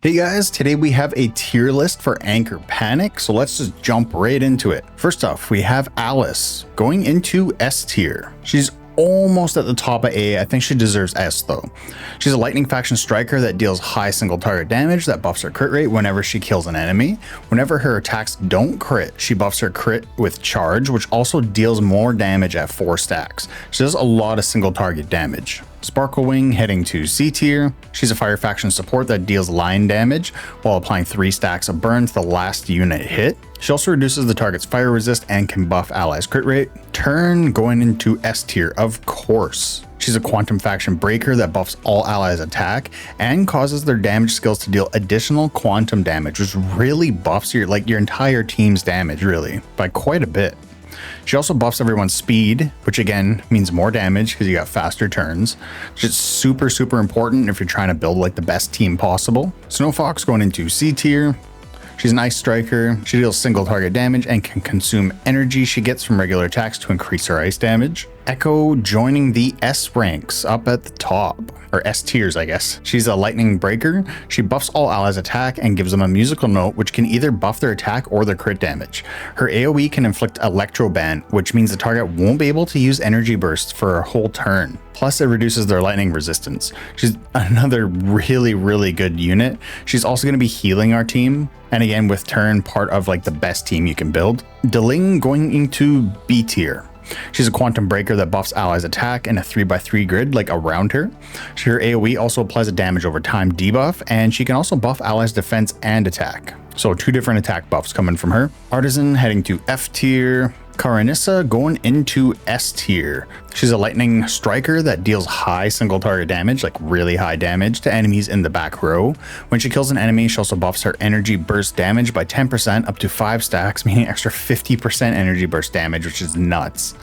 Hey guys, today we have a tier list for Anchor Panic, so let's just jump right into it. First off, we have Alice going into S tier. She's almost at the top of A. I think she deserves S though. She's a lightning faction striker that deals high single target damage that buffs her crit rate whenever she kills an enemy. Whenever her attacks don't crit, she buffs her crit with charge, which also deals more damage at 4 stacks. She does a lot of single target damage. Sparkle Wing heading to C tier. She's a fire faction support that deals line damage while applying 3 stacks of burn to the last unit hit. She also reduces the target's fire resist and can buff allies crit rate. Turn going into S tier, of course. She's a quantum faction breaker that buffs all allies attack and causes their damage skills to deal additional quantum damage, which really buffs your entire team's damage really by quite a bit. She also buffs everyone's speed, which again means more damage because you got faster turns. Just super important if you're trying to build like the best team possible. Snowfox going into C tier. She's an ice striker. She deals single target damage and can consume energy she gets from regular attacks to increase her ice damage. Echo joining the S ranks up at the top, or S tiers I guess. She's a lightning breaker. She buffs all allies attack and gives them a musical note which can either buff their attack or their crit damage. Her AoE can inflict electro ban, which means the target won't be able to use energy bursts for a whole turn. Plus it reduces their lightning resistance. She's another really good unit. She's also going to be healing our team, and again with turn part of like the best team you can build. Deling going into B tier. She's a quantum breaker that buffs allies attack in a 3x3 grid like around her. Her AoE also applies a damage over time debuff, and she can also buff allies defense and attack. So 2 different attack buffs coming from her. Artisan heading to F tier. Karanissa going into S tier. She's a lightning striker that deals high single target damage, like really high damage to enemies in the back row. When she kills an enemy, she also buffs her energy burst damage by 10% up to 5 stacks, meaning extra 50% energy burst damage, which is nuts.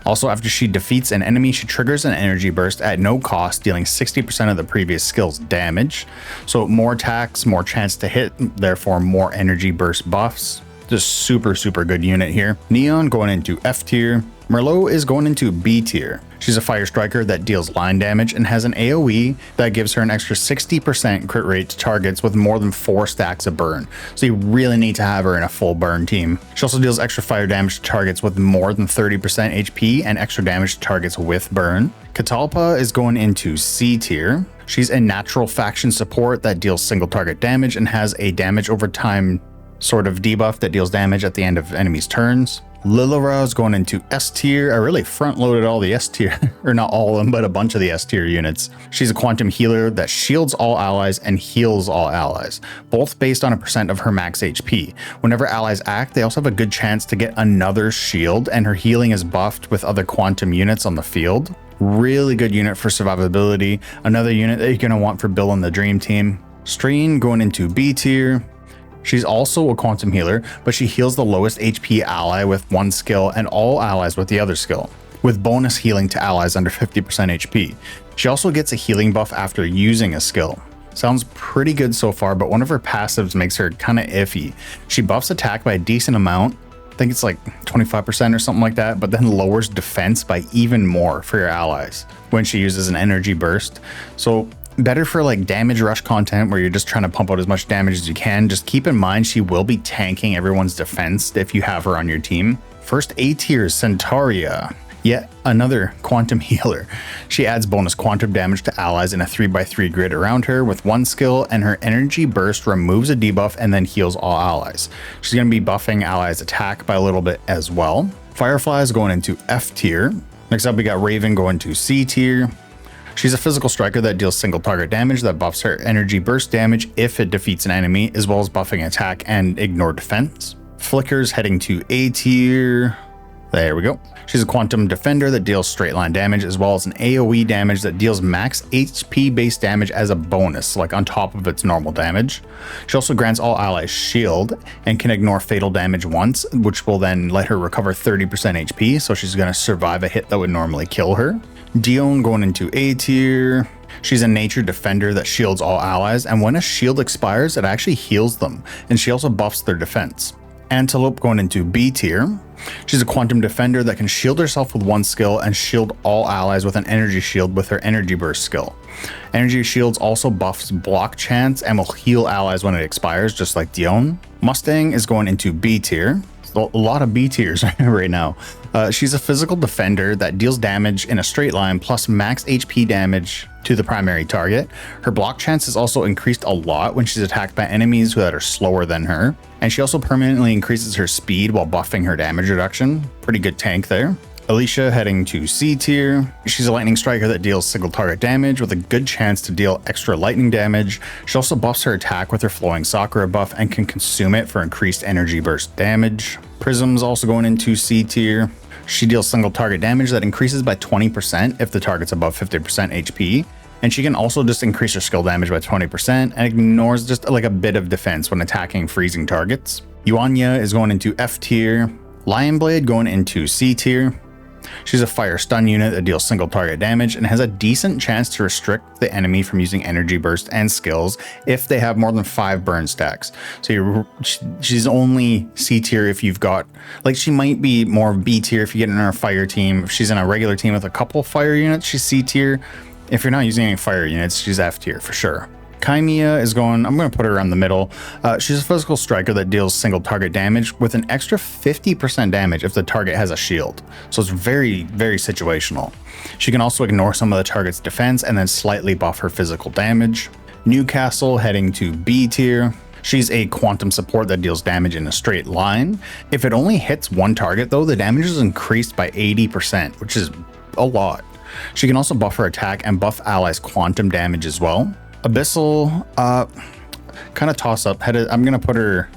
Also, after she defeats an enemy, she triggers an energy burst at no cost, dealing 60% of the previous skill's damage. So more attacks, more chance to hit, therefore more energy burst buffs. Just super good unit here. Neon going into F tier. Merlot is going into B tier. She's a fire striker that deals line damage and has an AoE that gives her an extra 60% crit rate to targets with more than 4 stacks of burn. So you really need to have her in a full burn team. She also deals extra fire damage to targets with more than 30% HP and extra damage to targets with burn. Catalpa is going into C tier. She's a natural faction support that deals single target damage and has a damage over time sort of debuff that deals damage at the end of enemies' turns. Lilira is going into S tier. I really front loaded all the S tier, or not all of them, but a bunch of the S tier units. She's a quantum healer that shields all allies and heals all allies, both based on a percent of her max HP. Whenever allies act, they also have a good chance to get another shield, and her healing is buffed with other quantum units on the field. Really good unit for survivability. Another unit that you're going to want for building the dream team. Strain going into B tier. She's also a quantum healer, but she heals the lowest HP ally with 1 skill and all allies with the other skill, with bonus healing to allies under 50% HP. She also gets a healing buff after using a skill. Sounds pretty good so far, but one of her passives makes her kind of iffy. She buffs attack by a decent amount, I think it's like 25% or something like that, but then lowers defense by even more for your allies when she uses an energy burst. So better for like damage rush content where you're just trying to pump out as much damage as you can. Just keep in mind she will be tanking everyone's defense if you have her on your team. First A tier, Centauria. Yet another quantum healer. She adds bonus quantum damage to allies in a 3x3 grid around her with 1 skill, and her energy burst removes a debuff and then heals all allies. She's going to be buffing allies attack by a little bit as well. Firefly is going into F tier. Next up we got Raven going to C tier. She's a physical striker that deals single target damage that buffs her energy burst damage if it defeats an enemy, as well as buffing attack and ignore defense. Flicker's heading to A tier. There we go. She's a quantum defender that deals straight line damage, as well as an AoE damage that deals max HP based damage as a bonus, like on top of its normal damage. She also grants all allies shield and can ignore fatal damage once, which will then let her recover 30% HP, so she's going to survive a hit that would normally kill her. Dion going into A tier. She's a nature defender that shields all allies, and when a shield expires, it actually heals them, and she also buffs their defense. Antelope going into B tier. She's a quantum defender that can shield herself with 1 skill and shield all allies with an energy shield with her energy burst skill. Energy Shields also buffs block chance and will heal allies when it expires, just like Dion. Mustang is going into B tier. A lot of B tiers right now. She's a physical defender that deals damage in a straight line plus max HP damage to the primary target. Her block chance is also increased a lot when she's attacked by enemies that are slower than her. And she also permanently increases her speed while buffing her damage reduction. Pretty good tank there. Alicia heading to C tier. She's a lightning striker that deals single target damage with a good chance to deal extra lightning damage. She also buffs her attack with her flowing Sakura buff and can consume it for increased energy burst damage. Prism's also going into C tier. She deals single target damage that increases by 20% if the target's above 50% HP. And she can also just increase her skill damage by 20% and ignores just like a bit of defense when attacking freezing targets. Yuanya is going into F tier. Lionblade going into C tier. She's a fire stun unit that deals single target damage and has a decent chance to restrict the enemy from using energy burst and skills if they have more than 5 burn stacks. So she's only C tier if you've got, like, she might be more B tier if you get in her fire team. If she's in a regular team with a couple fire units, she's C tier. If you're not using any fire units, she's F tier for sure. Kaimiya is going, I'm going to put her around the middle. She's a physical striker that deals single target damage with an extra 50% damage if the target has a shield. So it's very, very situational. She can also ignore some of the target's defense and then slightly buff her physical damage. Newcastle heading to B tier. She's a quantum support that deals damage in a straight line. If it only hits one target though, the damage is increased by 80%, which is a lot. She can also buff her attack and buff allies quantum damage as well. Abyssal, kind of toss up. I'm going to put her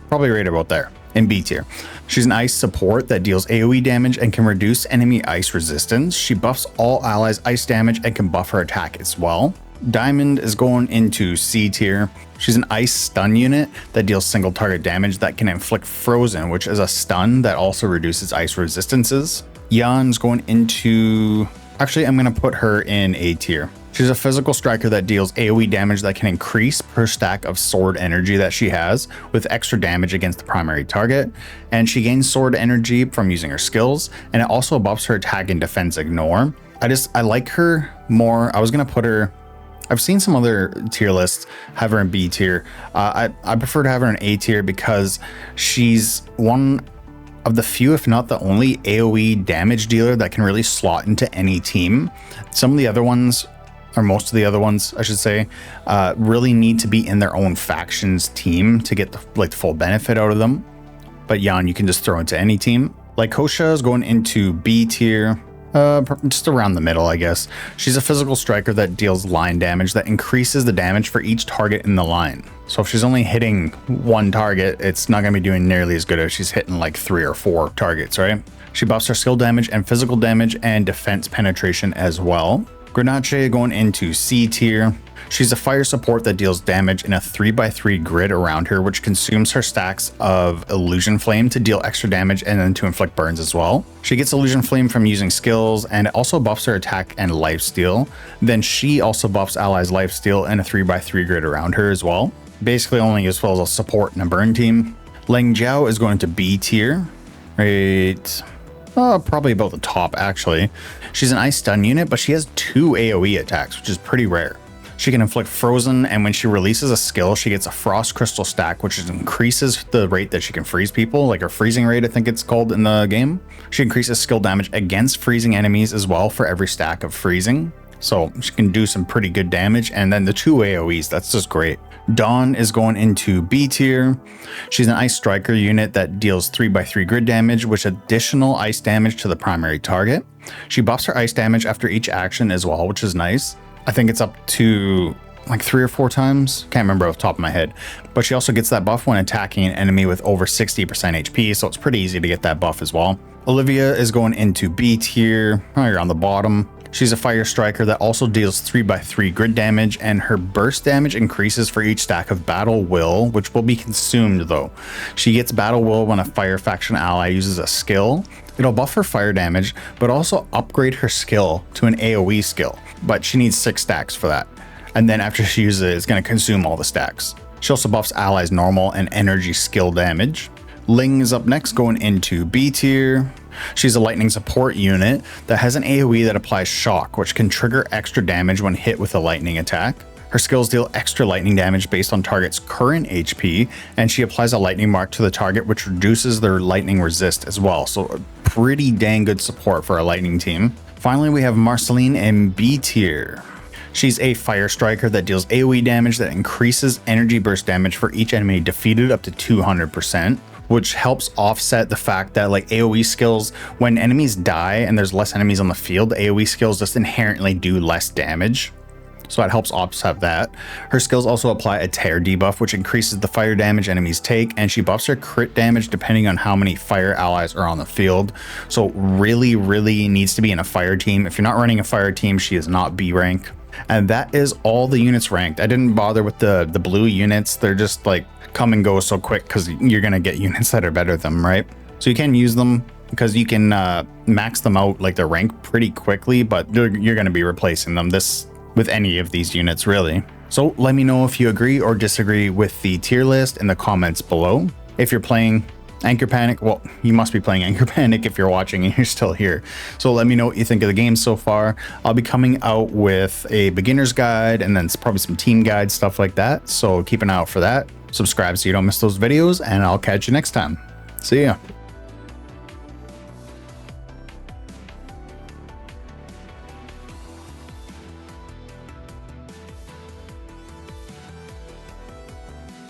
probably right about there in B tier. She's an ice support that deals AoE damage and can reduce enemy ice resistance. She buffs all allies ice damage and can buff her attack as well. Diamond is going into C tier. She's an ice stun unit that deals single target damage that can inflict frozen, which is a stun that also reduces ice resistances. Yan's going into, actually I'm going to put her in A tier. She's a physical striker that deals AoE damage that can increase per stack of sword energy that she has with extra damage against the primary target. And she gains sword energy from using her skills, and it also buffs her attack and defense ignore. I like her more. I was going to put her, I've seen some other tier lists have her in B tier. I prefer to have her in A tier because she's one of the few, if not the only, AoE damage dealer that can really slot into any team. Some of the other ones, or most of the other ones, I should say, really need to be in their own faction's team to get the full benefit out of them. But Yan, you can just throw into any team. Like Kosha is going into B tier, just around the middle, I guess. She's a physical striker that deals line damage that increases the damage for each target in the line. So if she's only hitting one target, it's not going to be doing nearly as good as she's hitting like 3 or 4 targets, right? She buffs her skill damage and physical damage and defense penetration as well. Grenache going into C tier. She's a fire support that deals damage in a 3x3 grid around her, which consumes her stacks of Illusion Flame to deal extra damage and then to inflict burns as well. She gets Illusion Flame from using skills, and it also buffs her attack and lifesteal. Then she also buffs allies lifesteal in a 3x3 grid around her as well. Basically only useful as a support in a burn team. Ling Jiao is going to B tier. Right, probably about the top actually. She's an ice stun unit, but she has 2 AoE attacks, which is pretty rare. She can inflict frozen, and when she releases a skill, she gets a frost crystal stack, which increases the rate that she can freeze people, like her freezing rate, I think it's called in the game. She increases skill damage against freezing enemies as well for every stack of freezing. So she can do some pretty good damage, and then the 2 AoEs, that's just great. Dawn is going into B tier. She's an ice striker unit that deals 3x3 grid damage, with additional ice damage to the primary target. She buffs her ice damage after each action as well, which is nice. I think it's up to like 3 or 4 times. Can't remember off the top of my head. But she also gets that buff when attacking an enemy with over 60% HP, so it's pretty easy to get that buff as well. Olivia is going into B tier. Oh, you're on the bottom. She's a fire striker that also deals 3x3 grid damage, and her burst damage increases for each stack of Battle Will, which will be consumed though. She gets Battle Will when a fire faction ally uses a skill. It'll buff her fire damage, but also upgrade her skill to an AoE skill, but she needs 6 stacks for that. And then after she uses it, it's going to consume all the stacks. She also buffs allies normal and energy skill damage. Ling is up next, going into B tier. She's a lightning support unit that has an AoE that applies shock, which can trigger extra damage when hit with a lightning attack. Her skills deal extra lightning damage based on target's current HP, and she applies a lightning mark to the target, which reduces their lightning resist as well. So pretty dang good support for a lightning team. Finally, we have Marceline in B tier. She's a fire striker that deals AoE damage that increases energy burst damage for each enemy defeated up to 200%, which helps offset the fact that like AoE skills, when enemies die and there's less enemies on the field, AoE skills just inherently do less damage. So it helps offset that. Her skills also apply a tear debuff, which increases the fire damage enemies take, and she buffs her crit damage depending on how many fire allies are on the field. So really needs to be in a fire team. If you're not running a fire team, she is not B rank. And that is all the units ranked. I didn't bother with the blue units. They're just like come and go so quick because you're gonna get units that are better than them, right? So you can use them because you can max them out like their rank pretty quickly, but you're gonna be replacing them with any of these units really. So let me know if you agree or disagree with the tier list in the comments below. If you're playing Anchor Panic, well, you must be playing Anchor Panic if you're watching and you're still here. So let me know what you think of the game so far. I'll be coming out with a beginner's guide and then probably some team guides, stuff like that. So keep an eye out for that. Subscribe so you don't miss those videos, and I'll catch you next time. See ya.